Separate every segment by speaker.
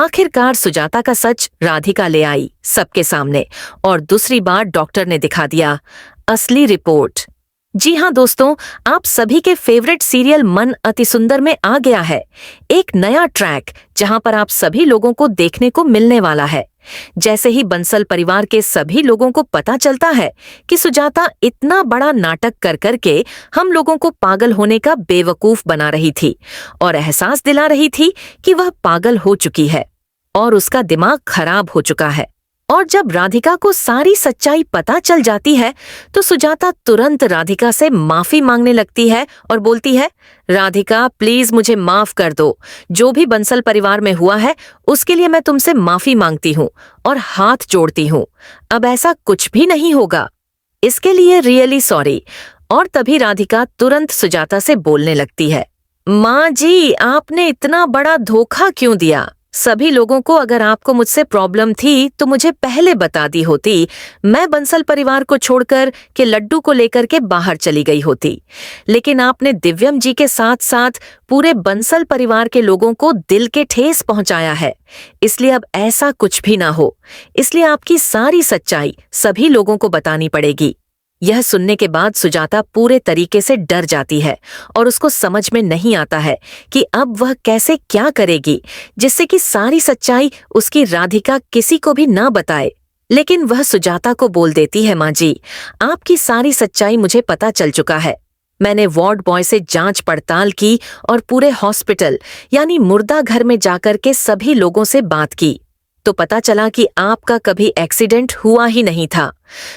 Speaker 1: आखिरकार सुजाता का सच राधिका ले आई सबके सामने और दूसरी बार डॉक्टर ने दिखा दिया असली रिपोर्ट। जी हाँ दोस्तों, आप सभी के फेवरेट सीरियल मन अति सुंदर में आ गया है एक नया ट्रैक जहां पर आप सभी लोगों को देखने को मिलने वाला है। जैसे ही बंसल परिवार के सभी लोगों को पता चलता है कि सुजाता इतना बड़ा नाटक कर करके हम लोगों को पागल होने का बेवकूफ बना रही थी और एहसास दिला रही थी कि वह पागल हो चुकी है और उसका दिमाग खराब हो चुका है। और जब राधिका को सारी सच्चाई पता चल जाती है तो सुजाता तुरंत राधिका से माफी मांगने लगती है और बोलती है, राधिका प्लीज मुझे माफ कर दो, जो भी बंसल परिवार में हुआ है उसके लिए मैं तुमसे माफी मांगती हूँ और हाथ जोड़ती हूँ। अब ऐसा कुछ भी नहीं होगा, इसके लिए रियली सॉरी। और तभी राधिका तुरंत सुजाता से बोलने लगती है, माँ जी आपने इतना बड़ा धोखा क्यों दिया? सभी लोगों को अगर आपको मुझसे प्रॉब्लम थी तो मुझे पहले बता दी होती, मैं बंसल परिवार को छोड़कर के लड्डू को लेकर के बाहर चली गई होती। लेकिन आपने दिव्यम जी के साथ साथ पूरे बंसल परिवार के लोगों को दिल के ठेस पहुंचाया है, इसलिए अब ऐसा कुछ भी ना हो। इसलिए आपकी सारी सच्चाई सभी लोगों को बतानी पड़ेगी। यह सुनने के बाद सुजाता पूरे तरीके से डर जाती है और उसको समझ में नहीं आता है कि अब वह कैसे क्या करेगी जिससे कि सारी सच्चाई उसकी राधिका किसी को भी ना बताए। लेकिन वह सुजाता को बोल देती है, माँ जी आपकी सारी सच्चाई मुझे पता चल चुका है। मैंने वार्ड बॉय से जांच पड़ताल की और पूरे हॉस्पिटल यानी मुर्दा घर में जाकर के सभी लोगों से बात की तो पता चला कि आपका कभी एक्सीडेंट हुआ ही नहीं था।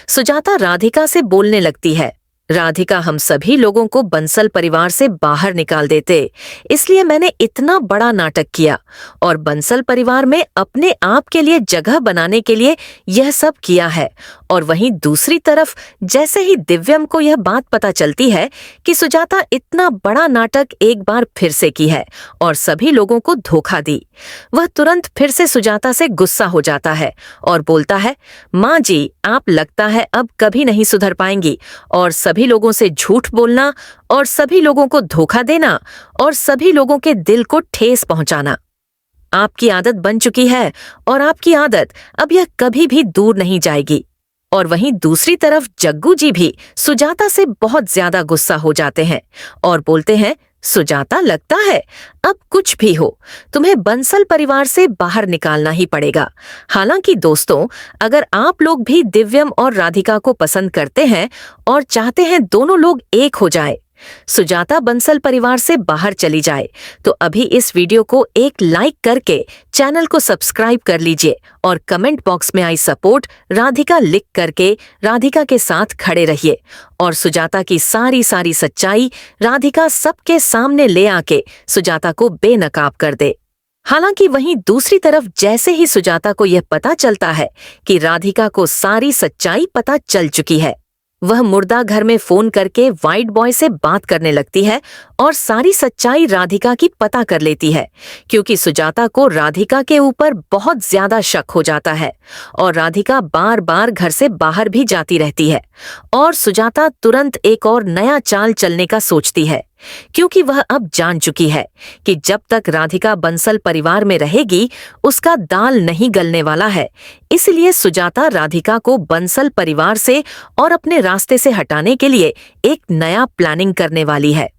Speaker 1: सुजाता राधिका से बोलने लगती है, राधिका हम सभी लोगों को बंसल परिवार से बाहर निकाल देते, इसलिए मैंने इतना बड़ा नाटक किया और बंसल परिवार में अपने आप के लिए जगह बनाने के लिए यह सब किया है। और वहीं दूसरी तरफ जैसे ही दिव्यम को यह बात पता चलती है कि सुजाता इतना बड़ा नाटक एक बार फिर से की है और सभी लोगों को धोखा दी, वह तुरंत फिर से सुजाता से गुस्सा हो जाता है और बोलता है, माँ जी आप लगता है अब कभी नहीं सुधर पाएंगी और सभी लोगों से झूठ बोलना और सभी लोगों को धोखा देना और सभी लोगों के दिल को ठेस पहुंचाना आपकी आदत बन चुकी है और आपकी आदत अब यह कभी भी दूर नहीं जाएगी। और वहीं दूसरी तरफ जग्गू जी भी सुजाता से बहुत ज्यादा गुस्सा हो जाते हैं और बोलते हैं, सुजाता लगता है अब कुछ भी हो तुम्हें बंसल परिवार से बाहर निकालना ही पड़ेगा। हालांकि दोस्तों अगर आप लोग भी दिव्यम और राधिका को पसंद करते हैं और चाहते हैं दोनों लोग एक हो जाए, सुजाता बंसल परिवार से बाहर चली जाए, तो अभी इस वीडियो को एक लाइक करके चैनल को सब्सक्राइब कर लीजिए और कमेंट बॉक्स में आई सपोर्ट राधिका लिख करके राधिका के साथ खड़े रहिए और सुजाता की सारी सच्चाई राधिका सबके सामने ले आके सुजाता को बेनकाब कर दे। हालांकि वहीं दूसरी तरफ जैसे ही सुजाता को यह पता चलता है कि राधिका को सारी सच्चाई पता चल चुकी है, वह मुर्दा घर में फोन करके वाइट बॉय से बात करने लगती है और सारी सच्चाई राधिका की पता कर लेती है, क्योंकि सुजाता को राधिका के ऊपर बहुत ज्यादा शक हो जाता है और राधिका बार बार घर से बाहर भी जाती रहती है। और सुजाता तुरंत एक और नया चाल चलने का सोचती है, क्योंकि वह अब जान चुकी है कि जब तक राधिका बंसल परिवार में रहेगी उसका दाल नहीं गलने वाला है। इसलिए सुजाता राधिका को बंसल परिवार से और अपने रास्ते से हटाने के लिए एक नया प्लानिंग करने वाली है।